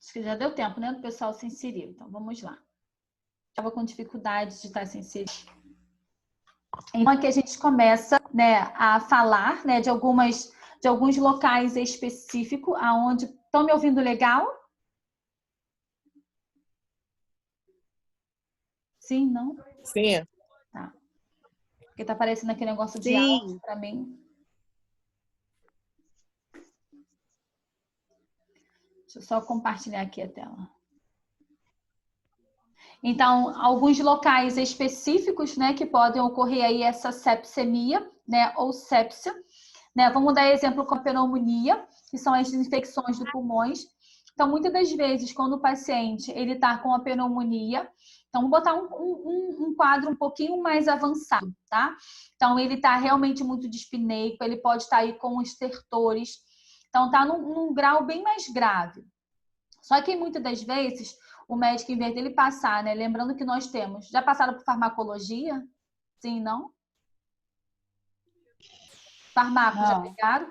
Acho que já deu tempo, né, do pessoal se inserir. Então, vamos lá. Estava com dificuldade de estar se inserindo. Então, aqui a gente começa, né, a falar, né, de alguns locais específicos, aonde... Estão me ouvindo legal? Sim, não? Sim. Tá. Porque tá aparecendo aquele negócio de Sim. áudio para mim. Deixa eu só compartilhar aqui a tela. Então, alguns locais específicos, né, que podem ocorrer aí essa sepsemia, né, ou sepsia, né? Vamos dar exemplo com a pneumonia, que são as infecções do pulmões. Então, muitas das vezes, quando o paciente ele está com a pneumonia, então vamos botar um quadro um pouquinho mais avançado, tá? Então, ele está realmente muito dispneico, ele pode estar aí com estertores, então está num grau bem mais grave. Só que muitas das vezes o médico, em vez dele passar, né? Lembrando que nós temos, já passaram por farmacologia? Sim, não? Farmaco, já pegaram?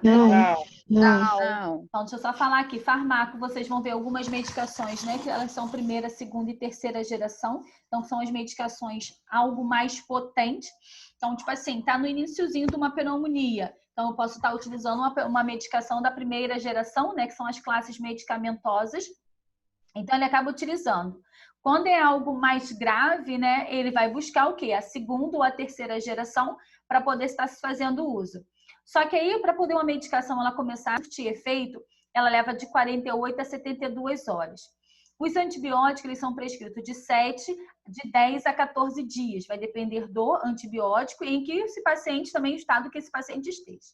Não. Então, deixa eu só falar aqui. Farmaco, vocês vão ver algumas medicações, né? Que elas são primeira, segunda e terceira geração. Então, são as medicações algo mais potentes. Então, tipo assim, tá no iniciozinho de uma pneumonia. Então, eu posso estar utilizando uma medicação da primeira geração, né? Que são as classes medicamentosas. Então, ele acaba utilizando. Quando é algo mais grave, né? Ele vai buscar o quê? A segunda ou a terceira geração para poder estar se fazendo uso. Só que aí, para poder uma medicação ela começar a surtir efeito, ela leva de 48 a 72 horas. Os antibióticos, eles são prescritos de 10 a 14 dias. Vai depender do antibiótico e em que esse paciente, também o estado que esse paciente esteja.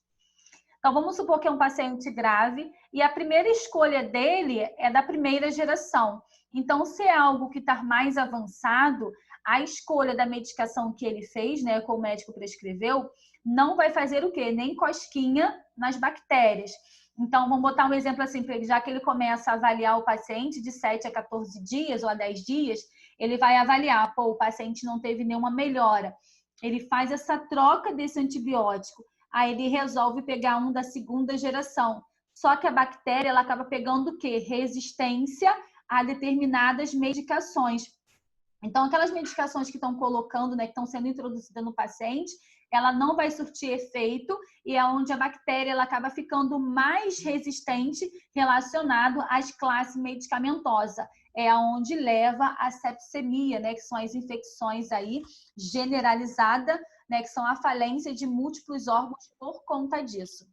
Então, vamos supor que é um paciente grave e a primeira escolha dele é da primeira geração. Então, se é algo que está mais avançado, a escolha da medicação que ele fez, né, como o médico prescreveu, não vai fazer o quê? Nem cosquinha nas bactérias. Então, vamos botar um exemplo assim, já que ele começa a avaliar o paciente de 7 a 14 dias ou a 10 dias, ele vai avaliar, pô, o paciente não teve nenhuma melhora. Ele faz essa troca desse antibiótico. Aí ele resolve pegar um da segunda geração. Só que a bactéria, ela acaba pegando o quê? Resistência a determinadas medicações. Então, aquelas medicações que estão colocando, né, que estão sendo introduzidas no paciente, ela não vai surtir efeito e é onde a bactéria ela acaba ficando mais resistente relacionado às classes medicamentosas. É onde leva a sepsemia, né, que são as infecções aí generalizadas, né, que são a falência de múltiplos órgãos por conta disso.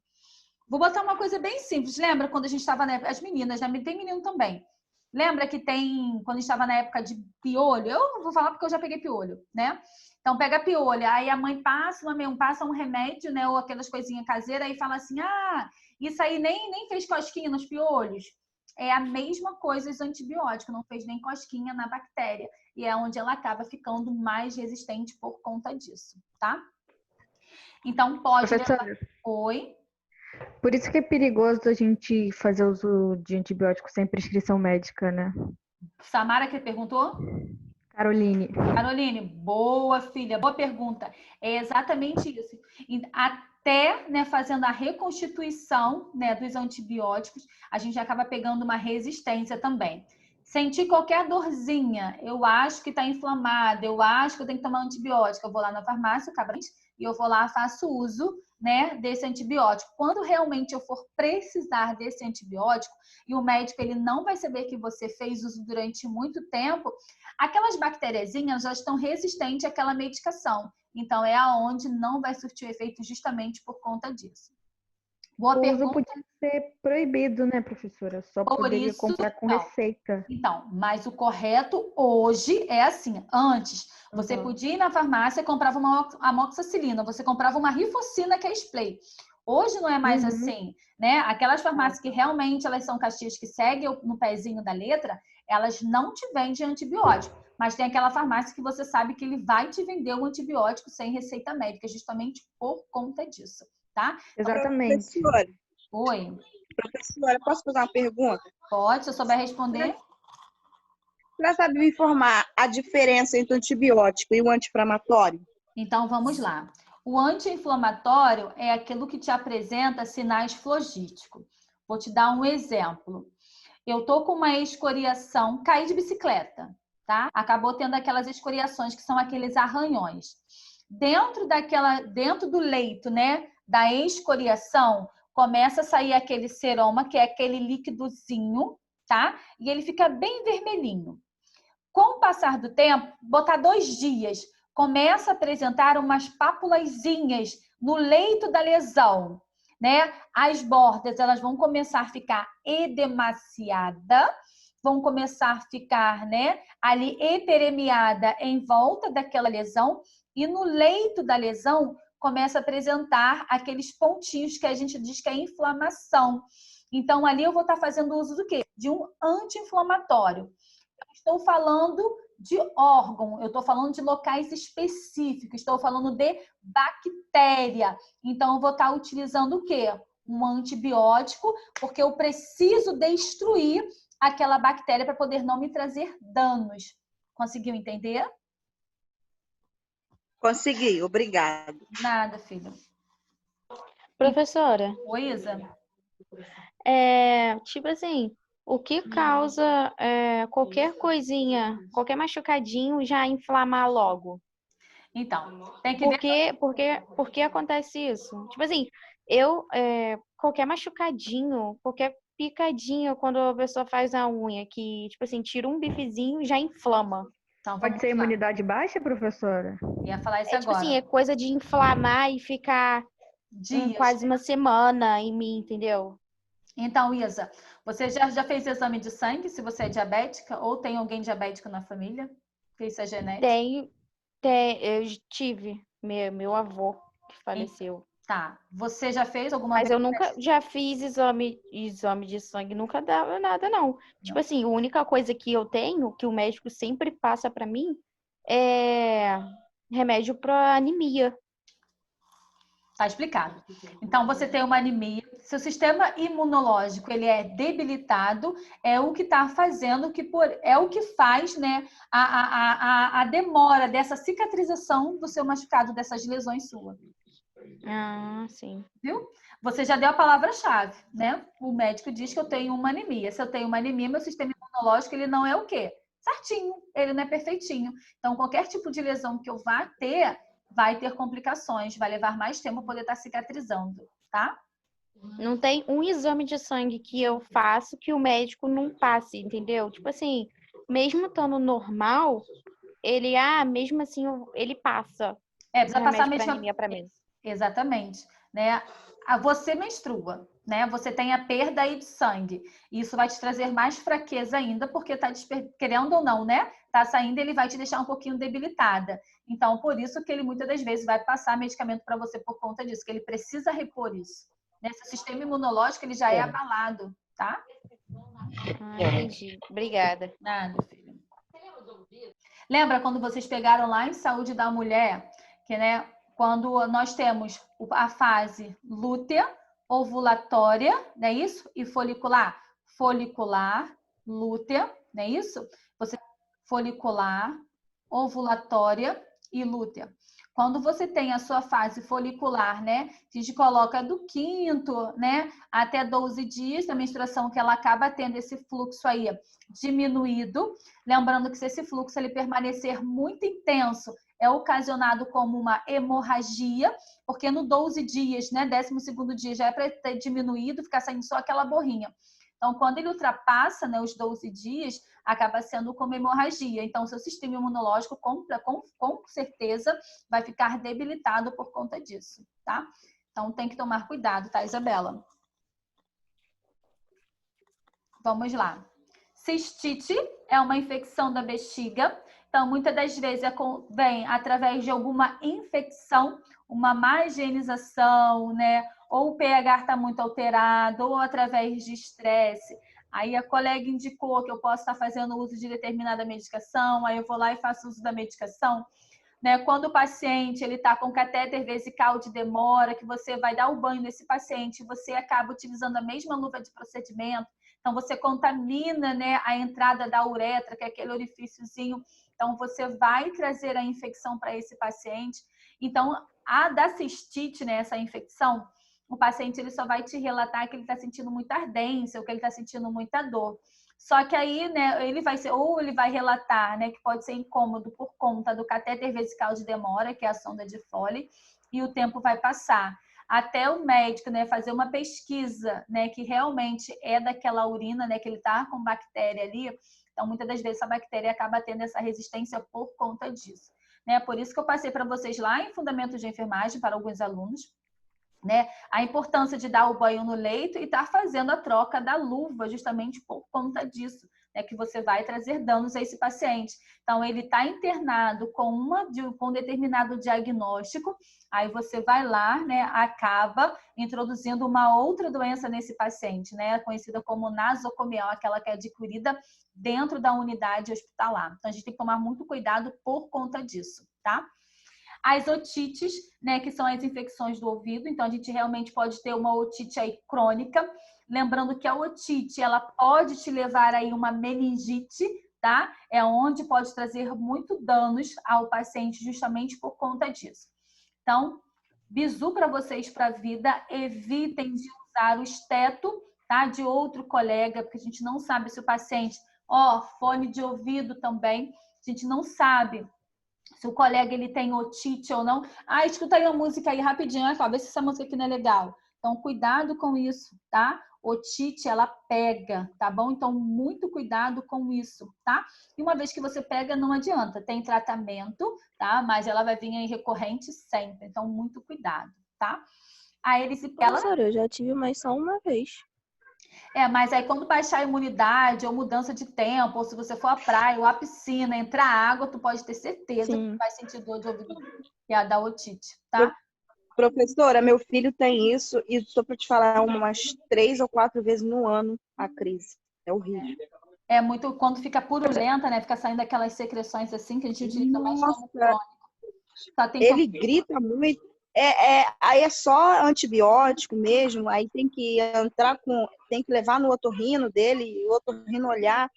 Vou botar uma coisa bem simples. Lembra quando a gente estava na época, as meninas, né? Tem menino também. Lembra que tem, quando a gente estava na época de piolho, eu vou falar porque eu já peguei piolho, né? Então pega piolho, aí a mãe passa um remédio, né? Ou aquelas coisinhas caseiras e fala assim, isso aí nem fez cosquinha nos piolhos. É a mesma coisa os antibióticos, não fez nem cosquinha na bactéria. E é onde ela acaba ficando mais resistente por conta disso, tá? Então pode levar... Oi? Por isso que é perigoso a gente fazer uso de antibióticos sem prescrição médica, né? Samara que perguntou? Caroline, boa filha, boa pergunta. É exatamente isso. Até, né, fazendo a reconstituição, né, dos antibióticos, a gente acaba pegando uma resistência também. Sentir qualquer dorzinha, eu acho que está inflamada, eu acho que eu tenho que tomar antibiótico. Eu vou lá na farmácia, e eu vou lá e faço uso, né, desse antibiótico. Quando realmente eu for precisar desse antibiótico e o médico ele não vai saber que você fez uso durante muito tempo, aquelas bactériazinhas já estão resistentes àquela medicação. Então, é aonde não vai surtir efeito justamente por conta disso. Boa pergunta. O uso podia ser proibido, né, professora? Só poderia comprar com receita. Então, mas o correto hoje é assim. Antes, você podia ir na farmácia e comprava uma amoxicilina, você comprava uma rifocina, que é spray. Hoje não é mais assim, né? Aquelas farmácias que realmente elas são Caxias que seguem no pezinho da letra, elas não te vendem antibiótico. Mas tem aquela farmácia que você sabe que ele vai te vender o antibiótico sem receita médica, justamente por conta disso, tá? Exatamente. Professora. Oi. Professora, posso fazer uma pergunta? Pode, se eu souber responder. Você sabe me informar a diferença entre o antibiótico e o anti-inflamatório? Então, vamos lá. O anti-inflamatório é aquilo que te apresenta sinais flogísticos. Vou te dar um exemplo. eu tô com uma escoriação, caí de bicicleta, tá? Acabou tendo aquelas escoriações que são aqueles arranhões. Dentro do leito, né, da escoriação, começa a sair aquele seroma, que é aquele líquidozinho, tá? E ele fica bem vermelhinho. Com o passar do tempo, botar 2 dias, começa a apresentar umas papulazinhas no leito da lesão, né? As bordas, elas vão começar a ficar edemaciada, vão começar a ficar, né, ali eperemiada em volta daquela lesão, e no leito da lesão começa a apresentar aqueles pontinhos que a gente diz que é inflamação. Então, ali eu vou estar fazendo uso do quê? De um anti-inflamatório. Eu estou falando de órgão, eu estou falando de locais específicos, estou falando de bactéria. Então, eu vou estar utilizando o quê? Um antibiótico, porque eu preciso destruir aquela bactéria para poder não me trazer danos. Conseguiu entender? Consegui, obrigada. Nada, filho. Professora, Oi, Isa. tipo assim, o que causa qualquer coisinha, qualquer machucadinho já inflamar logo? Então, tem que ver. Por que acontece isso? Tipo assim, qualquer machucadinho, qualquer picadinho, quando a pessoa faz a unha, que, tipo assim, tira um bifezinho, já inflama. Então, Pode vamos ser lá. imunidade baixa, professora? Ia falar isso Tipo agora. assim, é coisa de inflamar e ficar Dias. quase uma semana em mim, entendeu? Então, Isa, você já fez exame de sangue, se você é diabética ou tem alguém diabético na família? Que isso é genético? Eu tive meu avô que faleceu. Tá. Você já fez alguma Mas vez? eu nunca já fiz exame de sangue, nunca dava nada, não. Tipo assim, a única coisa que eu tenho, que o médico sempre passa pra mim, é remédio pra anemia. Tá explicado. Então, você tem uma anemia, seu sistema imunológico ele é debilitado, é o que está fazendo, é o que faz, né, a demora dessa cicatrização do seu machucado, dessas lesões suas. Ah, sim. Viu? Você já deu a palavra-chave, né? O médico diz que eu tenho uma anemia. Se eu tenho uma anemia, meu sistema imunológico ele não é o quê? Certinho, ele não é perfeitinho. Então, qualquer tipo de lesão que eu vá ter, vai ter complicações, vai levar mais tempo para poder estar cicatrizando, tá? Não tem um exame de sangue que eu faço que o médico não passe, entendeu? Tipo assim, mesmo estando normal, mesmo assim, ele passa É, um precisa passar remédio para medicamento. anemia para mim. Exatamente, né? Você menstrua, né? Você tem a perda aí de sangue. Isso vai te trazer mais fraqueza ainda, porque tá querendo ou não, né? Tá saindo, ele vai te deixar um pouquinho debilitada. Então, por isso que ele muitas das vezes vai passar medicamento para você por conta disso, que ele precisa repor isso. Né? Seu sistema imunológico ele já é abalado, tá? Entendi. Obrigada. Nada, filho. Lembra quando vocês pegaram lá em Saúde da Mulher, que, né? Quando nós temos a fase lútea, ovulatória, não é isso? E folicular. Folicular, lútea, não é isso? Folicular, ovulatória e lútea. Quando você tem a sua fase folicular, né? A gente coloca do 5º, né? Até 12 dias da menstruação, que ela acaba tendo esse fluxo aí diminuído. Lembrando que se esse fluxo ele permanecer muito intenso, é ocasionado como uma hemorragia, porque no 12 dias, né, 12º dia, já é para ter diminuído, ficar saindo só aquela borrinha. Então, quando ele ultrapassa, né, os 12 dias, acaba sendo como hemorragia. Então, seu sistema imunológico, com certeza, vai ficar debilitado por conta disso, tá? Então, tem que tomar cuidado, tá, Isabela? Vamos lá. Cistite é uma infecção da bexiga. Então, muitas das vezes vem através de alguma infecção, uma má higienização, né? Ou o pH está muito alterado, ou através de estresse. Aí a colega indicou que eu posso estar fazendo uso de determinada medicação, aí eu vou lá e faço uso da medicação. Né? Quando o paciente ele está com catéter vesical de demora, que você vai dar o banho nesse paciente, você acaba utilizando a mesma luva de procedimento, então você contamina, né, a entrada da uretra, que é aquele orifíciozinho, então você vai trazer a infecção para esse paciente. Então, a da cistite, né, essa infecção, o paciente ele só vai te relatar que ele está sentindo muita ardência ou que ele está sentindo muita dor. Só que aí, né, ele vai relatar, né, que pode ser incômodo por conta do catéter vesical de demora, que é a sonda de Foley, e o tempo vai passar. Até o médico, né, fazer uma pesquisa, né, que realmente é daquela urina, né, que ele está com bactéria ali. Então, muitas das vezes, a bactéria acaba tendo essa resistência por conta disso. Né? Por isso que eu passei para vocês lá em Fundamentos de Enfermagem, para alguns alunos, né, a importância de dar o banho no leito e estar fazendo a troca da luva, justamente por conta disso, né, que você vai trazer danos a esse paciente. Então, ele está internado com um determinado diagnóstico, aí você vai lá, né, acaba introduzindo uma outra doença nesse paciente, né, conhecida como nasocomial, aquela que é adquirida dentro da unidade hospitalar. Então, a gente tem que tomar muito cuidado por conta disso, tá? As otites, né, que são as infecções do ouvido. Então, a gente realmente pode ter uma otite aí crônica. Lembrando que a otite, ela pode te levar aí uma meningite, tá? É onde pode trazer muito danos ao paciente justamente por conta disso. Então, bizu para vocês para a vida. Evitem de usar o esteto, tá? De outro colega, porque a gente não sabe se o paciente... fone de ouvido também. A gente não sabe se o colega ele tem otite ou não. Escuta aí uma música aí rapidinho, vê se essa música aqui não é legal. Então, cuidado com isso, tá? Otite, ela pega, tá bom? Então, muito cuidado com isso, tá? E uma vez que você pega, não adianta. Tem tratamento, tá? Mas ela vai vir em recorrente sempre. Então, muito cuidado, tá? A erisipela... Professora, eu já tive, mas só uma vez. Mas aí quando baixar a imunidade, ou mudança de tempo, ou se você for à praia ou à piscina, entrar água, tu pode ter certeza que vai sentir dor de ouvido, que é a da otite, tá? Professora, meu filho tem isso e só para te falar umas 3 ou 4 vezes no ano a crise. É horrível. É muito, quando fica purulenta, né? Fica saindo aquelas secreções assim, que a gente utiliza mais como crônico. Ele grita muito. Aí é só antibiótico mesmo, aí tem que tem que levar no otorrino dele, e o otorrino olhar.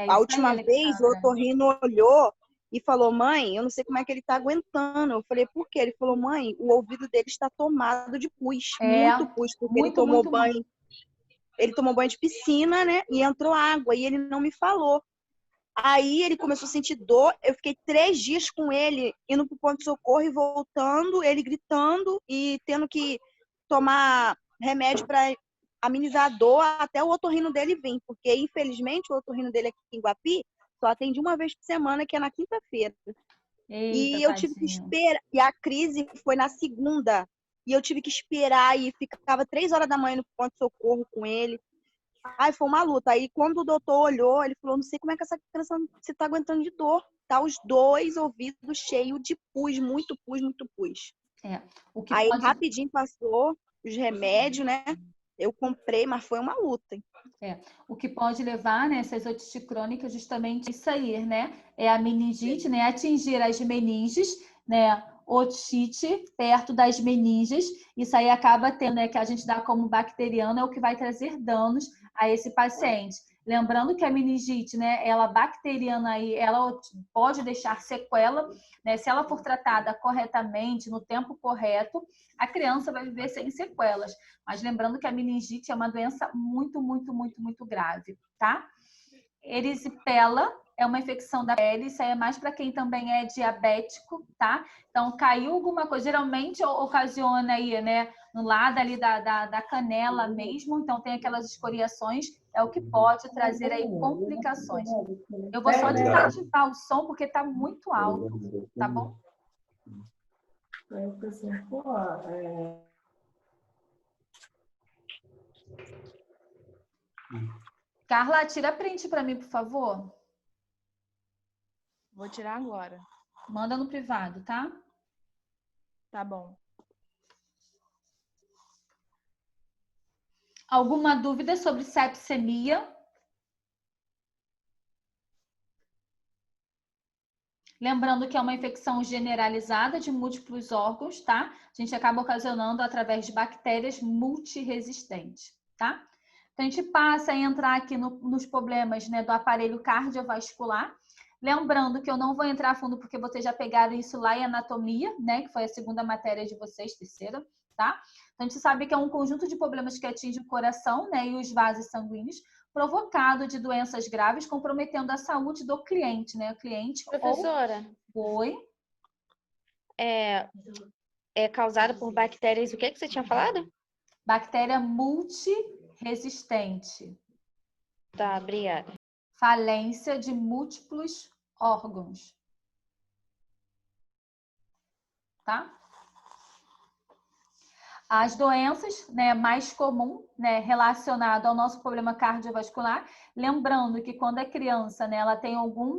A última vez o otorrino olhou e falou: mãe, eu não sei como é que ele está aguentando. Eu falei: por quê? Ele falou: mãe, o ouvido dele está tomado de pus, muito pus, porque ele tomou banho. Ele tomou banho de piscina, né? E entrou água e ele não me falou. Aí ele começou a sentir dor, eu fiquei 3 dias com ele, indo pro ponto-socorro e voltando, ele gritando e tendo que tomar remédio para amenizar a dor até o otorrino dele vir, porque infelizmente o otorrino dele aqui em Guapi só atende uma vez por semana, que é na quinta-feira. E eu tive que esperar, e a crise foi na segunda, e eu tive que esperar e ficava 3 horas da manhã no ponto-socorro com ele. Foi uma luta. Aí, quando o doutor olhou, ele falou: não sei como é que essa criança se tá aguentando de dor. Tá os 2 ouvidos cheios de pus, muito pus, muito pus. Aí, rapidinho passou os remédios, né? Eu comprei, mas foi uma luta. O que pode levar, né, essas otites crônicas, justamente isso aí, né? É a meningite, né? Atingir as meninges, né? Otite perto das meninges. Isso aí acaba tendo, né, que a gente dá como bacteriano, é o que vai trazer danos a esse paciente. Lembrando que a meningite, né, ela bacteriana aí, ela pode deixar sequela, né? Se ela for tratada corretamente, no tempo correto, a criança vai viver sem sequelas. Mas lembrando que a meningite é uma doença muito, muito, muito, muito grave, tá? Erisipela é uma infecção da pele, isso aí é mais para quem também é diabético, tá? Então, caiu alguma coisa, geralmente ocasiona aí, né, no lado ali da canela mesmo, então tem aquelas escoriações, é o que pode trazer aí complicações. Eu vou só desativar o som porque tá muito alto, tá bom? Carla, tira print para mim, por favor. Vou tirar agora. Manda no privado, tá? Tá bom. Alguma dúvida sobre sepsemia? Lembrando que é uma infecção generalizada de múltiplos órgãos, tá? A gente acaba ocasionando através de bactérias multiresistentes, tá? Então, a gente passa a entrar aqui nos problemas, né, do aparelho cardiovascular. Lembrando que eu não vou entrar a fundo porque vocês já pegaram isso lá em anatomia, né? Que foi a segunda matéria de vocês, terceira. tá? Então, a gente sabe que é um conjunto de problemas que atinge o coração, né, e os vasos sanguíneos, provocado de doenças graves, comprometendo a saúde do cliente, né? O cliente Professora, ou... Oi? É causada por bactérias, o que que você tinha falado? Bactéria multiresistente. Tá, obrigada. Falência de múltiplos órgãos. Tá? As doenças, né, mais comum, né, relacionado ao nosso problema cardiovascular, lembrando que quando a criança, né, ela tem algum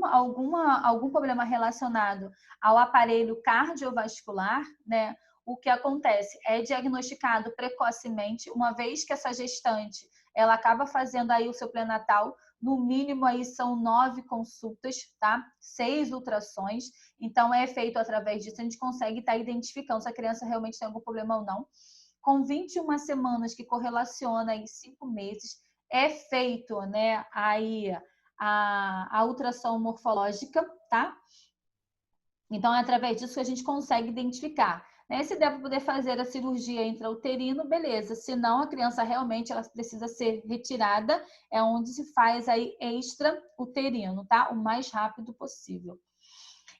problema relacionado ao aparelho cardiovascular, né, o que acontece é diagnosticado precocemente, uma vez que essa gestante ela acaba fazendo aí o seu pré-natal, no mínimo aí são 9 consultas, tá? 6 ultrassons, então é feito através disso, a gente consegue estar identificando se a criança realmente tem algum problema ou não. Com 21 semanas, que correlaciona aí 5 meses, é feito, né, aí a ultrassom morfológica, tá? Então, é através disso que a gente consegue identificar. Né? Se der para poder fazer a cirurgia intrauterino, beleza. Se não, a criança realmente ela precisa ser retirada, é onde se faz aí extrauterino, tá? O mais rápido possível.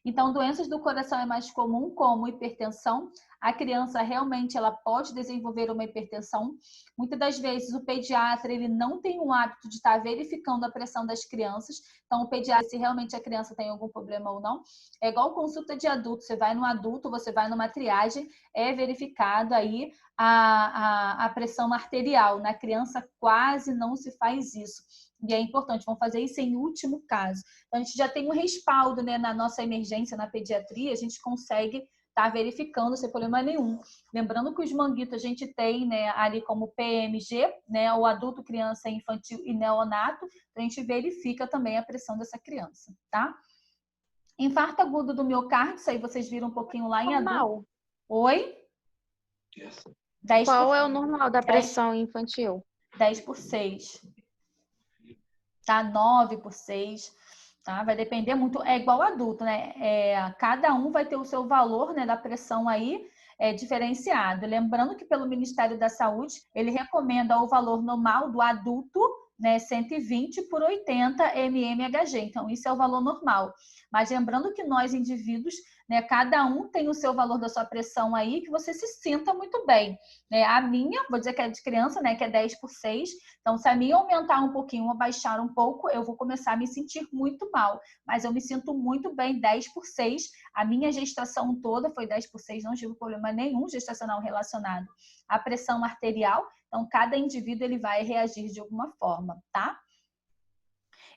Então, doenças do coração é mais comum, como hipertensão. A criança realmente ela pode desenvolver uma hipertensão. Muitas das vezes o pediatra ele não tem o hábito de estar verificando a pressão das crianças. Então, o pediatra, se realmente a criança tem algum problema ou não, é igual consulta de adulto. Você vai no adulto, você vai numa triagem, é verificado aí a pressão arterial. Na criança quase não se faz isso. E é importante, vamos fazer isso em último caso. Então, a gente já tem um respaldo, né, na nossa emergência, na pediatria, a gente consegue estar verificando sem problema nenhum. Lembrando que os manguitos a gente tem, né, ali como PMG, né, o adulto, criança, infantil e neonato, então a gente verifica também a pressão dessa criança, tá? Infarto agudo do miocárdio, isso aí vocês viram um pouquinho lá em Normal. adulto. Oi? 10 Qual por... é o normal da pressão infantil? 10 por 6. Tá? 9 por 6. Tá? Vai depender muito, é igual adulto, né? Cada um vai ter o seu valor, né, da pressão aí diferenciado. Lembrando que pelo Ministério da Saúde, ele recomenda o valor normal do adulto, né, 120 por 80 mmHg. Então, isso é o valor normal. Mas lembrando que nós, indivíduos, né, cada um tem o seu valor da sua pressão aí, que você se sinta muito bem. Né? A minha, vou dizer que é de criança, né, que é 10 por 6. Então, se a minha aumentar um pouquinho ou baixar um pouco, eu vou começar a me sentir muito mal. Mas eu me sinto muito bem, 10 por 6. A minha gestação toda foi 10 por 6, não tive problema nenhum gestacional relacionado à pressão arterial. Então, cada indivíduo ele vai reagir de alguma forma, tá?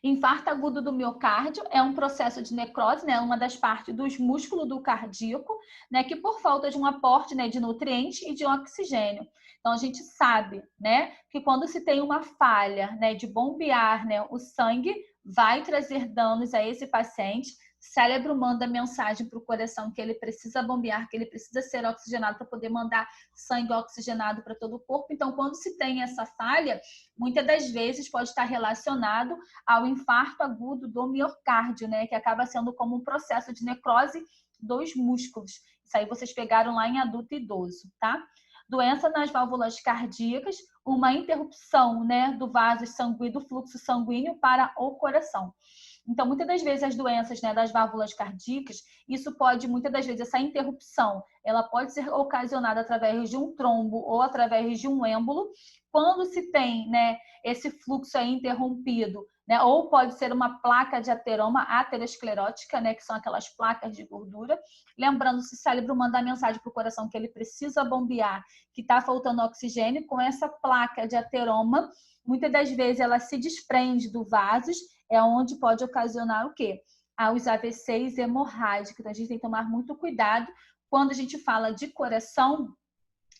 Infarto agudo do miocárdio é um processo de necrose, né, uma das partes dos músculos do cardíaco, né, que por falta de um aporte, né, de nutrientes e de oxigênio. Então, a gente sabe, né, que quando se tem uma falha, né, de bombear, né, o sangue, vai trazer danos a esse paciente. O cérebro manda mensagem para o coração que ele precisa bombear, que ele precisa ser oxigenado para poder mandar sangue oxigenado para todo o corpo. Então, quando se tem essa falha, muitas das vezes pode estar relacionado ao infarto agudo do miocárdio, né, que acaba sendo como um processo de necrose dos músculos. Isso aí vocês pegaram lá em adulto e idoso, tá? Doença nas válvulas cardíacas, uma interrupção, né, do vaso sanguíneo, do fluxo sanguíneo para o coração. Então, muitas das vezes as doenças, né, das válvulas cardíacas, isso pode, muitas das vezes, essa interrupção, ela pode ser ocasionada através de um trombo ou através de um êmbolo. Quando se tem, né, esse fluxo aí interrompido, né, ou pode ser uma placa de ateroma aterosclerótica, né, que são aquelas placas de gordura. Lembrando, se o cérebro mandar mensagem para o coração que ele precisa bombear, que está faltando oxigênio, com essa placa de ateroma, muitas das vezes ela se desprende do vasos, é onde pode ocasionar o quê? Os AVCs hemorrágicos. Então, a gente tem que tomar muito cuidado. Quando a gente fala de coração,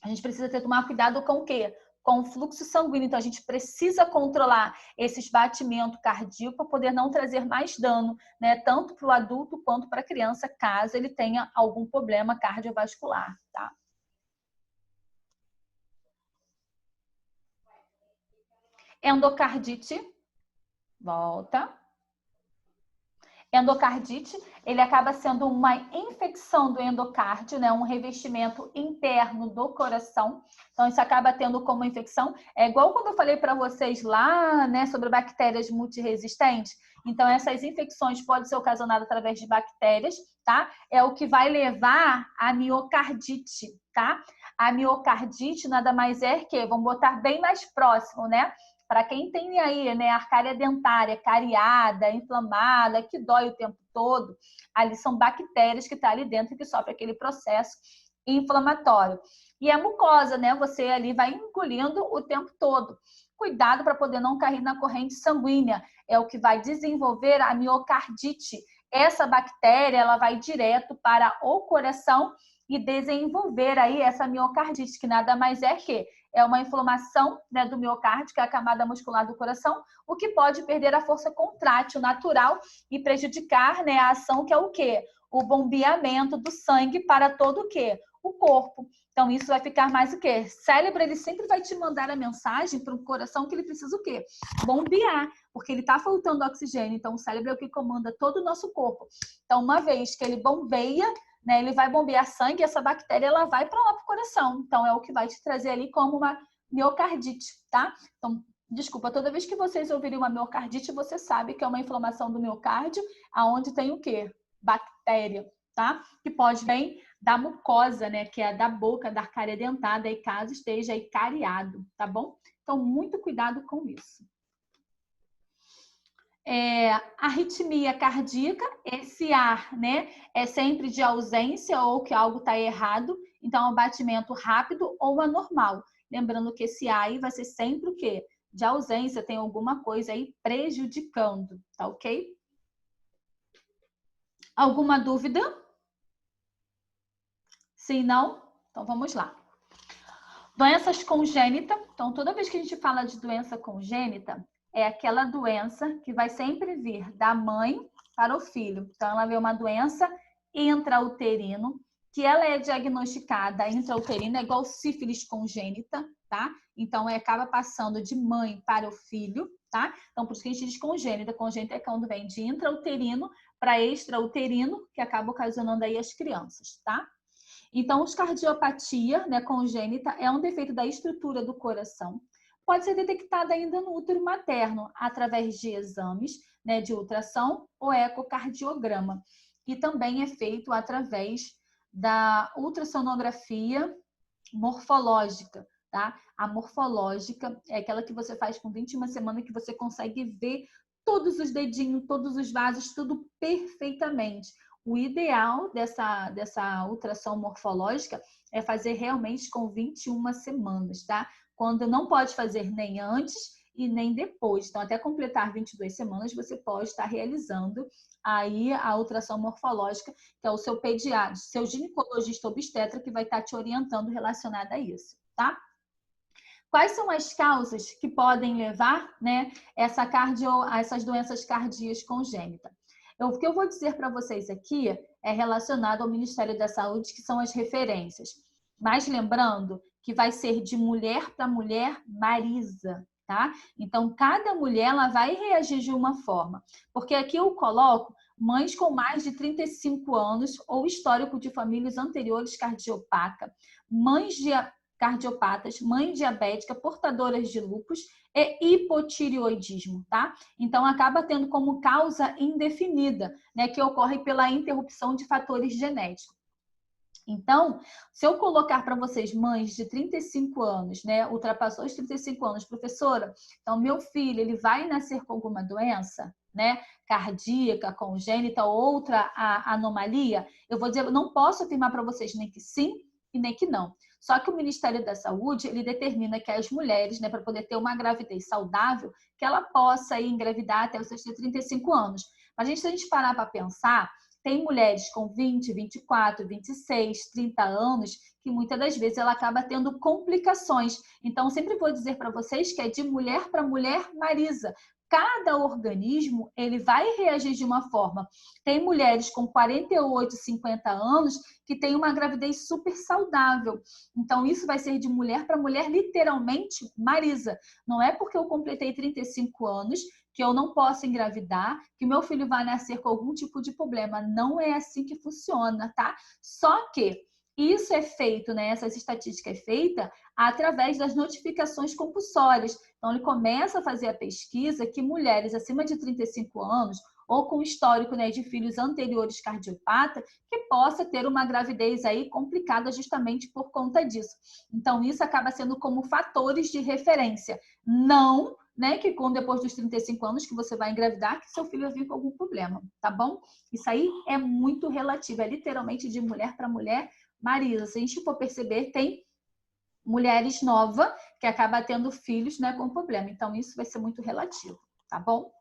a gente precisa tomar cuidado com o quê? Com o fluxo sanguíneo. Então, a gente precisa controlar esses batimentos cardíacos para poder não trazer mais dano, né? Tanto para o adulto quanto para a criança, caso ele tenha algum problema cardiovascular, tá? Endocardite. Volta. Endocardite, ele acaba sendo uma infecção do endocárdio, né? Um revestimento interno do coração. Então, isso acaba tendo como infecção. É igual quando eu falei para vocês lá, né, sobre bactérias multiresistentes. Então, essas infecções podem ser ocasionadas através de bactérias, tá? É o que vai levar à miocardite, tá? A miocardite nada mais é que, vamos botar bem mais próximo, né? Para quem tem aí, né, arcária dentária cariada, inflamada, que dói o tempo todo, ali são bactérias que estão ali dentro que sofrem aquele processo inflamatório. E a mucosa, né, você ali vai engolindo o tempo todo. Cuidado para poder não cair na corrente sanguínea, é o que vai desenvolver a miocardite. Essa bactéria, ela vai direto para o coração e desenvolver aí essa miocardite, que nada mais é que é uma inflamação, né, do miocárdio, que é a camada muscular do coração, o que pode perder a força contrátil natural e prejudicar, né, a ação, que é o quê? O bombeamento do sangue para todo o quê? O corpo. Então, isso vai ficar mais o quê? Cérebro, ele sempre vai te mandar a mensagem para o coração que ele precisa o quê? Bombear, porque ele está faltando oxigênio. Então, o cérebro é o que comanda todo o nosso corpo. Então, uma vez que ele bombeia, né, ele vai bombear sangue e essa bactéria ela vai para lá para o coração. Então, é o que vai te trazer ali como uma miocardite, tá? Então, desculpa, toda vez que vocês ouvirem uma miocardite, você sabe que é uma inflamação do miocárdio, aonde tem o quê? Bactéria, tá? Que pode vir da mucosa, né, que é da boca, da arcária dentada, e caso esteja aí cariado, tá bom? Então, muito cuidado com isso. Arritmia cardíaca, esse ar, né, é sempre de ausência ou que algo está errado, então é um batimento rápido ou anormal. Lembrando que esse ar aí vai ser sempre o quê? De ausência, tem alguma coisa aí prejudicando, tá ok? Alguma dúvida? Sim, não? Então vamos lá. Doenças congênitas. Então, toda vez que a gente fala de doença congênita, é aquela doença que vai sempre vir da mãe para o filho. Então, ela vê uma doença intrauterino, que ela é diagnosticada intrauterina, é igual sífilis congênita, tá? Então, acaba passando de mãe para o filho, tá? Então, por isso que a gente diz congênita. Congênita é quando vem de intrauterino para extrauterino, que acaba ocasionando aí as crianças, tá? Então, os cardiopatia, né, congênita é um defeito da estrutura do coração. Pode ser detectada ainda no útero materno, através de exames, né, de ultrassom ou ecocardiograma. E também é feito através da ultrassonografia morfológica, tá? A morfológica é aquela que você faz com 21 semanas, que você consegue ver todos os dedinhos, todos os vasos, tudo perfeitamente. O ideal dessa ultrassom morfológica é fazer realmente com 21 semanas, tá? Quando não pode fazer nem antes e nem depois. Então, até completar 22 semanas, você pode estar realizando aí a ultrassom morfológica, que é o seu pediatra, seu ginecologista obstetra, que vai estar te orientando relacionada a isso, tá? Quais são as causas que podem levar, né, a essas doenças cardíacas congênitas? O que eu vou dizer para vocês aqui é relacionado ao Ministério da Saúde, que são as referências. Mas lembrando que vai ser de mulher para mulher Marisa, tá? Então, cada mulher ela vai reagir de uma forma. Porque aqui eu coloco mães com mais de 35 anos ou histórico de famílias anteriores cardiopata, mães de cardiopatas, mãe diabética, portadoras de lúpus e hipotireoidismo, tá? Então, acaba tendo como causa indefinida, né, que ocorre pela interrupção de fatores genéticos. Então, se eu colocar para vocês mães de 35 anos, né, ultrapassou os 35 anos, professora, então meu filho, ele vai nascer com alguma doença, né, cardíaca, congênita ou outra anomalia, eu vou dizer, eu não posso afirmar para vocês nem que sim e nem que não. Só que o Ministério da Saúde, ele determina que as mulheres, né, para poder ter uma gravidez saudável, que ela possa aí engravidar até os seus 35 anos. Mas se a gente parar para pensar, tem mulheres com 20, 24, 26, 30 anos que muitas das vezes ela acaba tendo complicações. Então, sempre vou dizer para vocês que é de mulher para mulher, Marisa. Cada organismo, ele vai reagir de uma forma. Tem mulheres com 48, 50 anos que têm uma gravidez super saudável. Então, isso vai ser de mulher para mulher, literalmente, Marisa. Não é porque eu completei 35 anos que eu não posso engravidar, que meu filho vai nascer com algum tipo de problema. Não é assim que funciona, tá? Só que isso é feito, né? Essa estatística é feita através das notificações compulsórias. Então, ele começa a fazer a pesquisa que mulheres acima de 35 anos ou com histórico, né, de filhos anteriores cardiopata, que possa ter uma gravidez aí complicada justamente por conta disso. Então, isso acaba sendo como fatores de referência. Não, né, que com depois dos 35 anos que você vai engravidar, que seu filho vai vir com algum problema, tá bom? Isso aí é muito relativo, é literalmente de mulher para mulher. Marisa, se a gente for perceber, tem mulheres novas que acabam tendo filhos, né, com problema. Então, isso vai ser muito relativo, tá bom?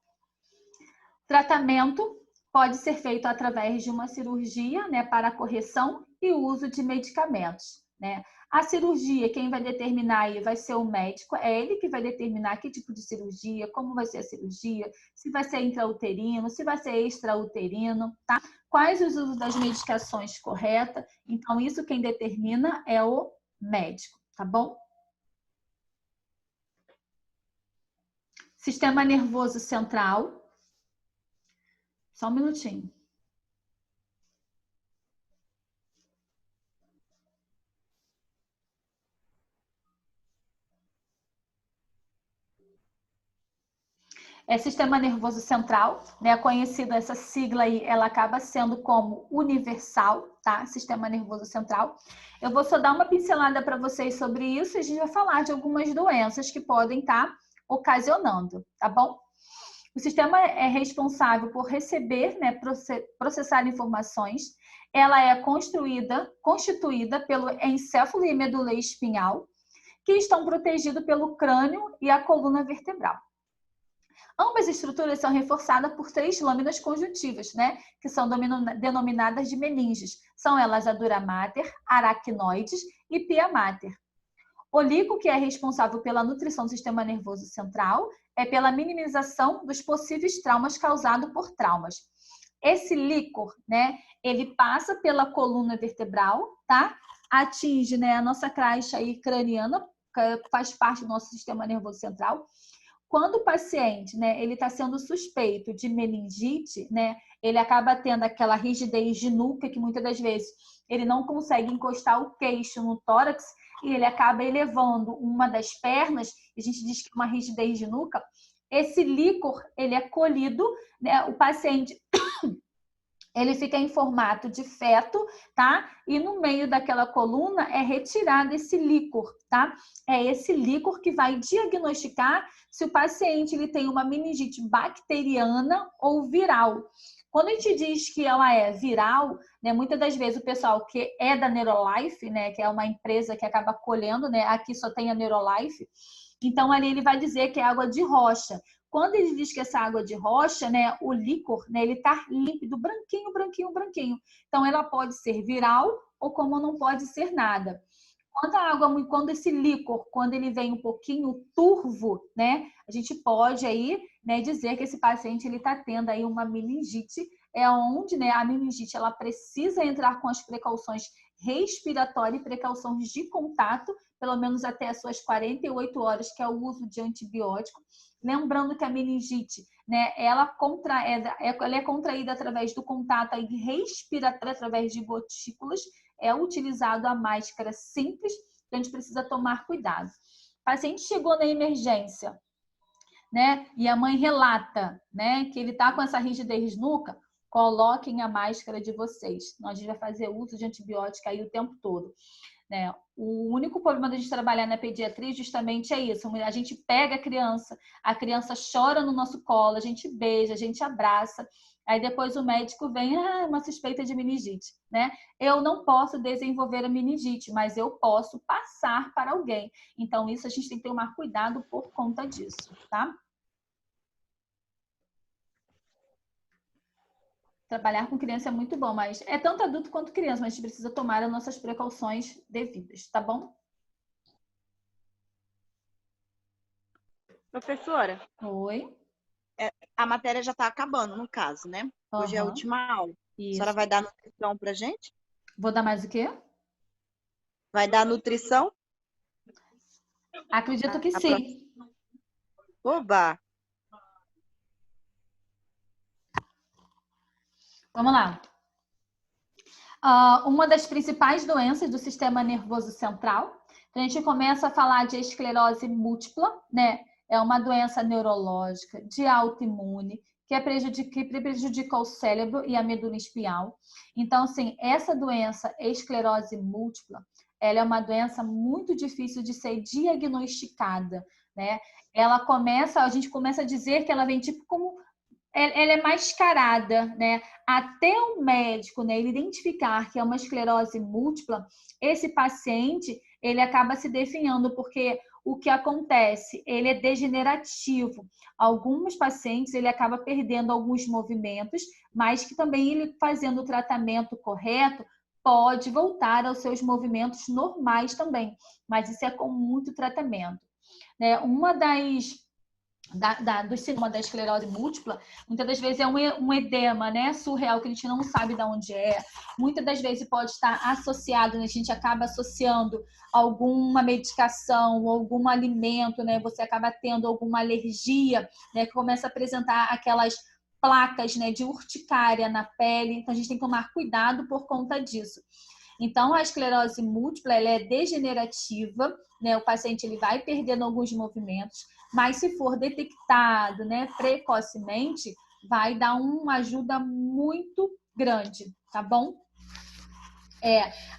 Tratamento pode ser feito através de uma cirurgia, né, para correção e uso de medicamentos, né? A cirurgia, quem vai determinar aí vai ser o médico, é ele que vai determinar que tipo de cirurgia, como vai ser a cirurgia, se vai ser intrauterino, se vai ser extrauterino, tá? Quais os usos das medicações corretas. Então, isso quem determina é o médico, tá bom? Sistema nervoso central. Só um minutinho. É sistema nervoso central, né? Conhecida essa sigla aí, ela acaba sendo como universal, tá? Sistema nervoso central. Eu vou só dar uma pincelada para vocês sobre isso e a gente vai falar de algumas doenças que podem estar ocasionando, tá bom? O sistema é responsável por receber, né, processar informações. Ela é constituída pelo encéfalo e medula espinhal, que estão protegidos pelo crânio e a coluna vertebral. Ambas estruturas são reforçadas por 3 lâminas conjuntivas, né, que são denominadas de meninges. São elas a dura mater, aracnoides e pia mater. O líquor, que é responsável pela nutrição do sistema nervoso central, é pela minimização dos possíveis traumas causados por traumas. Esse líquor, né, ele passa pela coluna vertebral, tá? Atinge, né, a nossa caixa aí craniana, que faz parte do nosso sistema nervoso central. Quando o paciente, né, ele está sendo suspeito de meningite, né, ele acaba tendo aquela rigidez de nuca que muitas das vezes ele não consegue encostar o queixo no tórax e ele acaba elevando uma das pernas, e a gente diz que é uma rigidez de nuca. Esse líquor, ele é colhido, né, o paciente ele fica em formato de feto, tá? E no meio daquela coluna é retirado esse líquor, tá? É esse líquor que vai diagnosticar se o paciente ele tem uma meningite bacteriana ou viral. Quando a gente diz que ela é viral, né, muitas das vezes o pessoal que é da Neurolife, né, que é uma empresa que acaba colhendo, né, aqui só tem a Neurolife, então ali ele vai dizer que é água de rocha. Quando ele diz que essa água de rocha, né, o líquor, né, ele tá límpido, branquinho, branquinho, branquinho. Então, ela pode ser viral ou como não pode ser nada. Quando esse líquor, quando ele vem um pouquinho turvo, né, a gente pode aí, né, dizer que esse paciente ele tá tendo aí uma meningite, é onde, né, a meningite ela precisa entrar com as precauções respiratórias e precauções de contato, pelo menos até as suas 48 horas, que é o uso de antibiótico. Lembrando que a meningite, né, ela é contraída através do contato aí respiratório, através de gotículas, é utilizado a máscara simples, então a gente precisa tomar cuidado. O paciente chegou na emergência, né, e a mãe relata, né, que ele está com essa rigidez nuca, coloquem a máscara de vocês. Nós a gente vai fazer uso de antibiótico aí o tempo todo. Né? O único problema da gente trabalhar na pediatria justamente é isso. A gente pega a criança chora no nosso colo, a gente beija, a gente abraça. Aí depois o médico vem, uma suspeita de meningite, né? Eu não posso desenvolver a meningite, mas eu posso passar para alguém. Então isso a gente tem que tomar cuidado por conta disso, tá? Trabalhar com criança é muito bom, mas é tanto adulto quanto criança, mas a gente precisa tomar as nossas precauções devidas, tá bom? Professora, Oi. a matéria já está acabando, no caso, né? Hoje é a última aula. A senhora vai dar nutrição pra gente? Vou dar mais o quê? Vai dar nutrição? Acredito que sim. Oba! Vamos lá. Uma das principais doenças do sistema nervoso central. Então, a gente começa a falar de esclerose múltipla, né? É uma doença neurológica, de autoimune, que prejudica o cérebro e a medula espinhal. Então, assim, essa doença, esclerose múltipla, ela é uma doença muito difícil de ser diagnosticada, né? A gente começa a dizer que ela vem tipo como ela é mascarada, né? Até o médico, né, ele identificar que é uma esclerose múltipla, esse paciente, ele acaba se definhando, porque o que acontece, ele é degenerativo. Alguns pacientes, ele acaba perdendo alguns movimentos, mas que também ele fazendo o tratamento correto, pode voltar aos seus movimentos normais também, mas isso é com muito tratamento, né? Uma do sintoma da esclerose múltipla, muitas das vezes é um edema, né, surreal, que a gente não sabe de onde é. Muitas das vezes pode estar associado, né, a gente acaba associando alguma medicação ou algum alimento, né, você acaba tendo alguma alergia, né, que começa a apresentar aquelas placas, né, de urticária na pele. Então, a gente tem que tomar cuidado por conta disso. Então, a esclerose múltipla, ela é degenerativa, né, o paciente ele vai perdendo alguns movimentos, mas se for detectado, né, precocemente, vai dar uma ajuda muito grande, tá bom?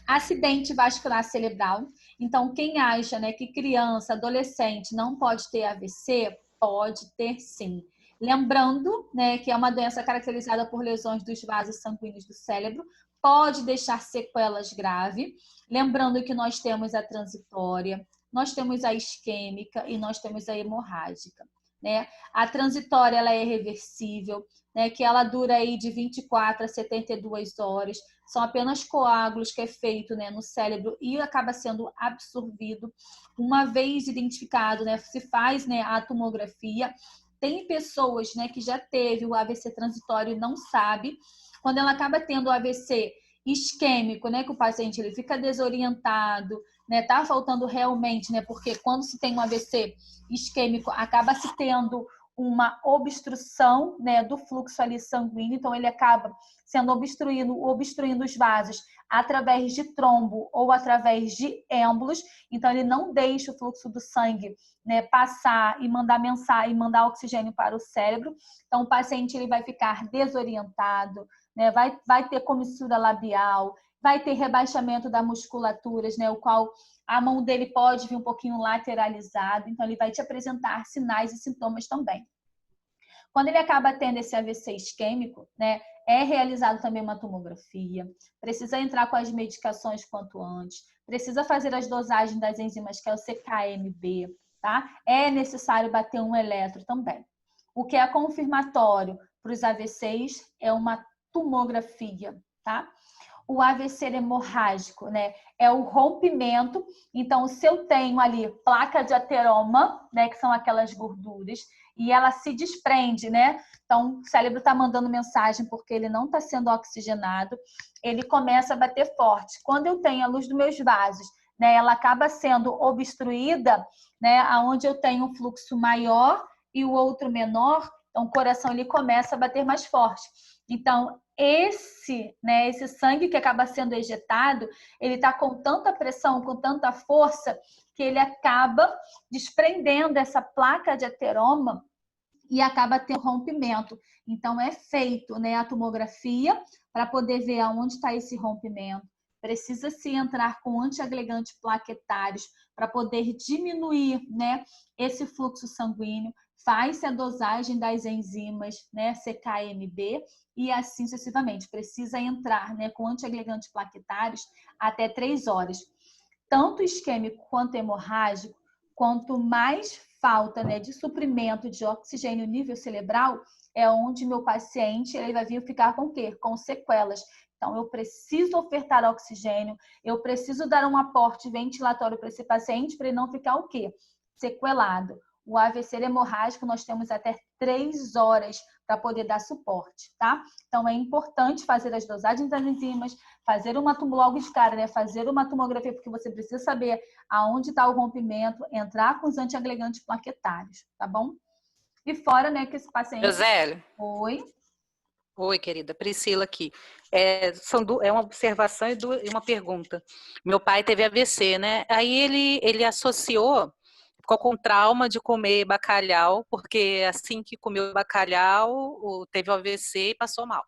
Acidente vascular cerebral. Então, quem acha, né, que criança, adolescente não pode ter AVC, pode ter sim. Lembrando, né, que é uma doença caracterizada por lesões dos vasos sanguíneos do cérebro, pode deixar sequelas graves. Lembrando que nós temos a transitória, nós temos a isquêmica e nós temos a hemorrágica, né? A transitória, ela é reversível, né, que ela dura aí de 24 a 72 horas. São apenas coágulos que é feito, né, no cérebro e acaba sendo absorvido. Uma vez identificado, né, se faz, né, a tomografia. Tem pessoas, né, que já teve o AVC transitório e não sabe. Quando ela acaba tendo o AVC isquêmico, né, que o paciente ele fica desorientado, né, tá faltando realmente, né, porque quando se tem um AVC isquêmico, acaba se tendo uma obstrução, né, do fluxo ali sanguíneo, então ele acaba sendo obstruindo os vasos através de trombo ou através de êmbolos, então ele não deixa o fluxo do sangue, né, passar e mandar mensagem, e mandar oxigênio para o cérebro. Então o paciente ele vai ficar desorientado, né, vai ter comissura labial, vai ter rebaixamento da musculatura, né, o qual a mão dele pode vir um pouquinho lateralizado, então ele vai te apresentar sinais e sintomas também. Quando ele acaba tendo esse AVC isquêmico, né, é realizado também uma tomografia, precisa entrar com as medicações quanto antes, precisa fazer as dosagens das enzimas, que é o CKMB, tá? É necessário bater um eletro também. O que é confirmatório para os AVCs é uma tomografia, tá? O AVC hemorrágico, né, é o rompimento. Então, se eu tenho ali placa de ateroma, né, que são aquelas gorduras, e ela se desprende, né? Então, o cérebro está mandando mensagem porque ele não está sendo oxigenado, ele começa a bater forte. Quando eu tenho a luz dos meus vasos, né, ela acaba sendo obstruída, né, aonde eu tenho um fluxo maior e o outro menor, então o coração ele começa a bater mais forte. Então, esse sangue que acaba sendo ejetado, ele está com tanta pressão, com tanta força, que ele acaba desprendendo essa placa de ateroma e acaba tendo rompimento. Então, é feito, né, a tomografia para poder ver aonde está esse rompimento. Precisa-se entrar com antiagregantes plaquetários para poder diminuir, né, esse fluxo sanguíneo. Faz-se a dosagem das enzimas, né, CKMB, e assim sucessivamente. Precisa entrar, né, com antiagregantes plaquetários até 3 horas. Tanto isquêmico quanto hemorrágico, quanto mais falta, né, de suprimento de oxigênio nível cerebral, é onde meu paciente ele vai vir ficar com o quê? Com sequelas. Então, eu preciso ofertar oxigênio, eu preciso dar um aporte ventilatório para esse paciente para ele não ficar o quê? Sequelado. O AVC hemorrágico, nós temos até 3 horas para poder dar suporte, tá? Então, é importante fazer as dosagens das enzimas, fazer uma logo de cara, né? Fazer uma tomografia, porque você precisa saber aonde está o rompimento, entrar com os antiagregantes plaquetários, tá bom? E fora, né, que esse paciente... Josélio. Oi. Oi, querida. Priscila aqui. É uma observação e uma pergunta. Meu pai teve AVC, né? Aí ele associou, ficou com trauma de comer bacalhau, porque assim que comeu bacalhau, teve o AVC e passou mal.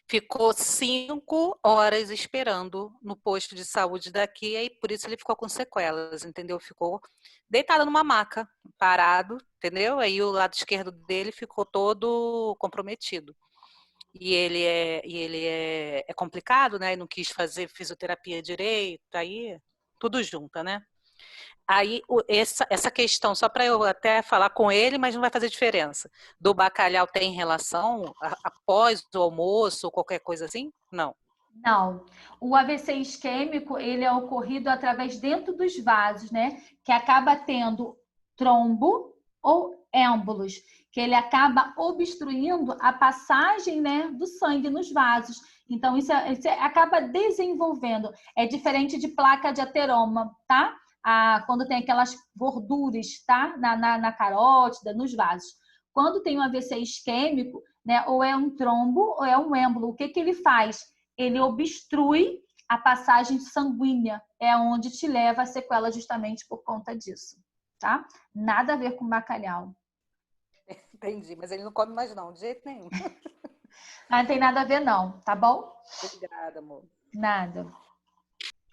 Ficou 5 horas esperando no posto de saúde daqui, e por isso ele ficou com sequelas, entendeu? Ficou deitado numa maca, parado, entendeu? Aí o lado esquerdo dele ficou todo comprometido. E ele é complicado, né? Não quis fazer fisioterapia direito, aí tudo junto, né? Aí essa questão, só para eu até falar com ele, mas não vai fazer diferença. Do bacalhau tem relação após o almoço ou qualquer coisa assim? Não. Não. O AVC isquêmico, ele é ocorrido através dentro dos vasos, né? Que acaba tendo trombo ou êmbolos, que ele acaba obstruindo a passagem, né, do sangue nos vasos. Então, isso acaba desenvolvendo. É diferente de placa de ateroma, tá? Quando tem aquelas gorduras, tá? Na carótida, nos vasos. Quando tem um AVC isquêmico, né, ou é um trombo ou é um êmbolo, o que ele faz? Ele obstrui a passagem sanguínea, é onde te leva a sequela justamente por conta disso, tá? Nada a ver com bacalhau. Entendi, mas ele não come mais não, de jeito nenhum. Não tem nada a ver não, tá bom? Obrigada, amor. Nada.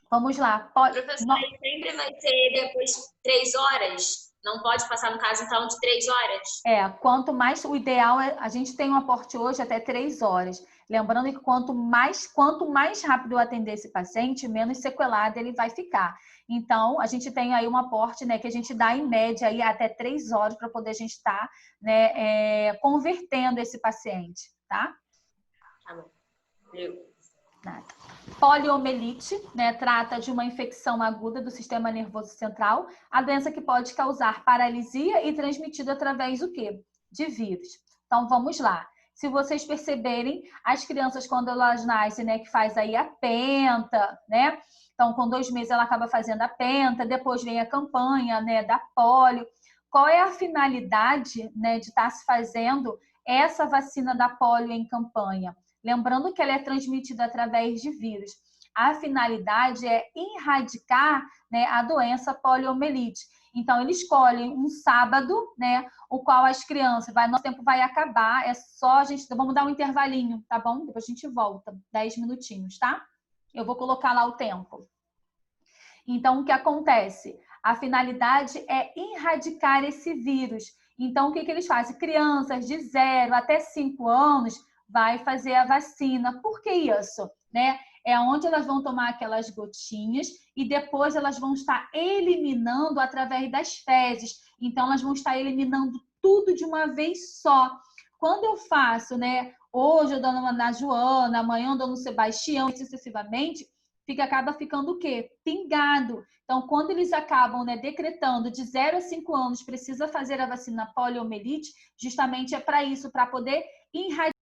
Vamos lá. Professora, sempre vai ser depois de 3 horas? Não pode passar, no caso, então, de 3 horas? Quanto mais, o ideal é, a gente tem um aporte hoje até 3 horas. Lembrando que quanto mais rápido eu atender esse paciente, menos sequelado ele vai ficar. Então, a gente tem aí um aporte, né, que a gente dá em média aí até 3 horas para poder a gente estar, né, convertendo esse paciente, tá? Tá bom. Nada. Poliomielite, né, trata de uma infecção aguda do sistema nervoso central, a doença que pode causar paralisia e transmitida através do quê? De vírus. Então, vamos lá. Se vocês perceberem, as crianças, quando elas nascem, né, que faz aí a penta, né? Então, com 2 meses ela acaba fazendo a penta, depois vem a campanha, né, da polio. Qual é a finalidade, né, de estar se fazendo essa vacina da polio em campanha? Lembrando que ela é transmitida através de vírus. A finalidade é erradicar, né, a doença poliomielite. Então, eles escolhem um sábado, né, o qual as crianças, nosso tempo vai acabar, é só a gente, vamos dar um intervalinho, tá bom? Depois a gente volta, 10 minutinhos, tá? Eu vou colocar lá o tempo. Então, o que acontece? A finalidade é erradicar esse vírus. Então, o que eles fazem? Crianças de 0 até 5 anos vai fazer a vacina. Por que isso? Né? É onde elas vão tomar aquelas gotinhas e depois elas vão estar eliminando através das fezes. Então, elas vão estar eliminando tudo de uma vez só. Quando eu faço, né? Hoje eu dou na Joana, amanhã eu dou no Sebastião, e sucessivamente, acaba ficando o quê? Pingado. Então, quando eles acabam, né, decretando de 0 a 5 anos, precisa fazer a vacina poliomielite, justamente é para isso, para poder erradicar